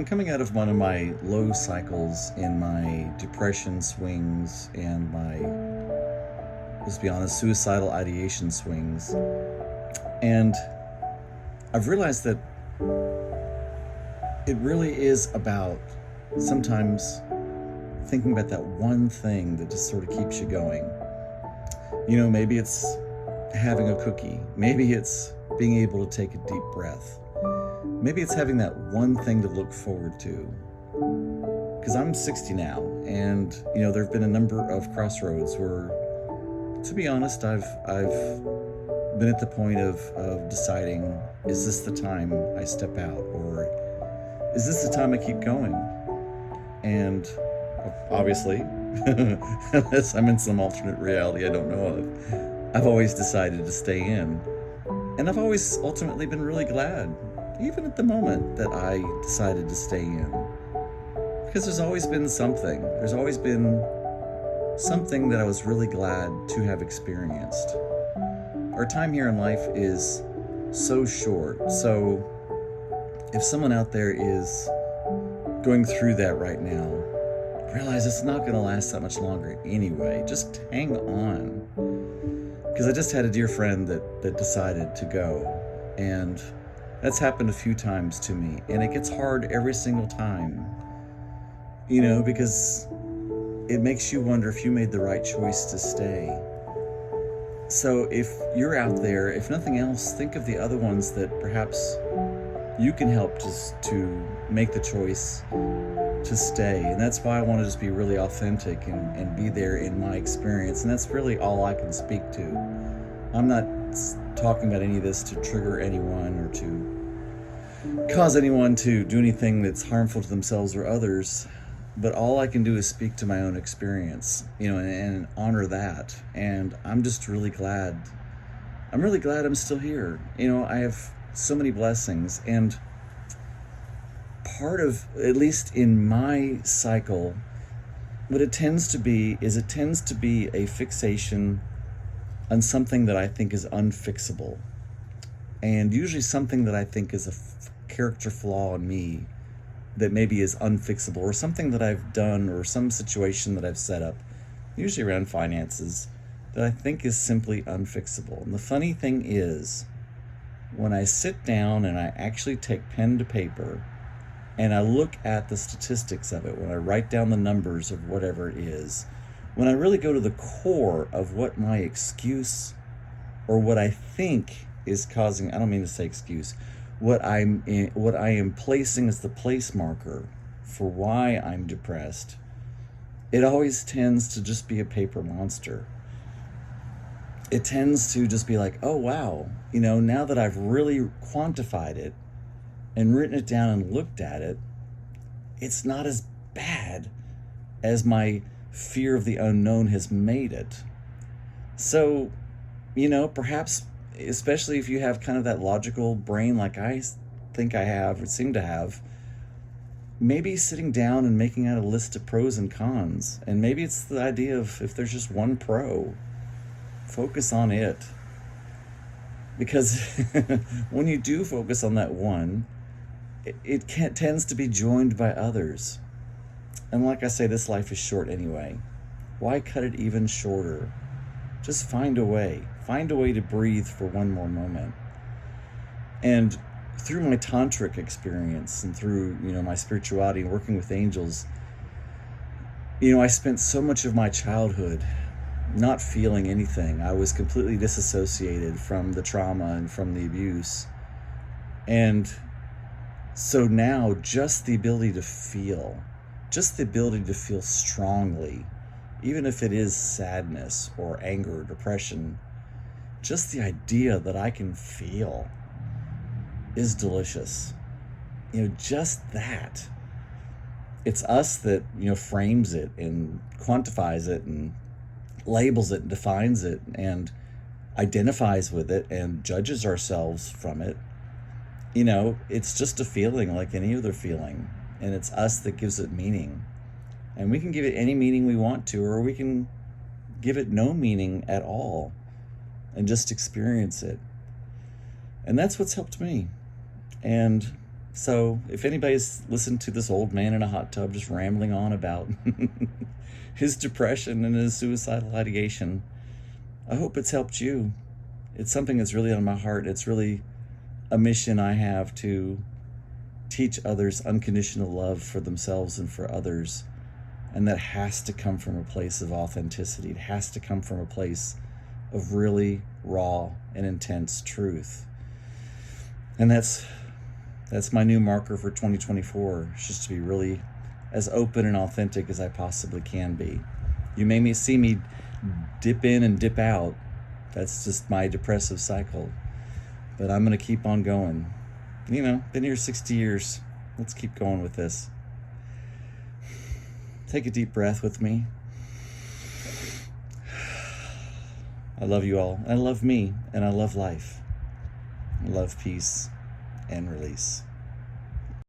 I'm coming out of one of my low cycles in my depression swings and my, let's be honest, suicidal ideation swings. And I've realized that it really is about sometimes thinking about that one thing that just sort of keeps you going. Maybe it's having a cookie. Maybe it's being able to take a deep breath. Maybe it's having that one thing to look forward to. Because I'm 60 now, and there have been a number of crossroads where, to be honest, I've been at the point of deciding: is this the time I step out, or is this the time I keep going? And obviously, unless I'm in some alternate reality I don't know of, I've always decided to stay in, and I've always ultimately been really glad, even at the moment, that I decided to stay in. Because there's always been something. There's always been something that I was really glad to have experienced. Our time here in life is so short. So if someone out there is going through that right now, realize it's not going to last that much longer anyway. Just hang on. Because I just had a dear friend that decided to go. And that's happened a few times to me. And it gets hard every single time. Because it makes you wonder if you made the right choice to stay. So if you're out there, if nothing else, think of the other ones that perhaps you can help to make the choice to stay. And that's why I want to just be really authentic and be there in my experience. And that's really all I can speak to. I'm not talking about any of this to trigger anyone or to cause anyone to do anything that's harmful to themselves or others. But all I can do is speak to my own experience, and honor that. And I'm just really glad. I'm really glad I'm still here. I have so many blessings. And part of, at least in my cycle, what it tends to be is a fixation on something that I think is unfixable. And usually something that I think is a character flaw in me that maybe is unfixable, or something that I've done, or some situation that I've set up, usually around finances, that I think is simply unfixable. And the funny thing is, when I sit down and I actually take pen to paper and I look at the statistics of it, when I write down the numbers of whatever it is, when I really go to the core of what my excuse, or what I think is causing, I don't mean to say excuse, what I am placing as the place marker for why I'm depressed, it always tends to just be a paper monster. It tends to just be like, oh wow, now that I've really quantified it and written it down and looked at it, it's not as bad as my fear of the unknown has made it. So, perhaps, especially if you have kind of that logical brain like I think I have, or seem to have, maybe sitting down and making out a list of pros and cons. And maybe it's the idea of, if there's just one pro, focus on it. Because when you do focus on that one, it tends to be joined by others. And like I say, this life is short anyway. Why cut it even shorter? Just find a way. Find a way to breathe for one more moment. And through my tantric experience and through, my spirituality and working with angels, I spent so much of my childhood not feeling anything. I was completely disassociated from the trauma and from the abuse. And so now just the ability to feel strongly, even if it is sadness or anger or depression, just the idea that I can feel is delicious. Just that. It's us that, frames it and quantifies it and labels it and defines it and identifies with it and judges ourselves from it. It's just a feeling like any other feeling. And it's us that gives it meaning. And we can give it any meaning we want to, or we can give it no meaning at all and just experience it. And that's what's helped me. And So if anybody's listened to this old man in a hot tub just rambling on about his depression and his suicidal ideation, I hope it's helped you. It's something that's really on my heart. It's really a mission I have to teach others unconditional love for themselves and for others. And that has to come from a place of authenticity. It has to come from a place of really raw and intense truth. And that's my new marker for 2024. It's just to be really as open and authentic as I possibly can be. You may see me dip in and dip out. That's just my depressive cycle. But I'm going to keep on going. You know, been here 60 years. Let's keep going with this. Take a deep breath with me. I love you all. I love me, and I love life. I love peace and release.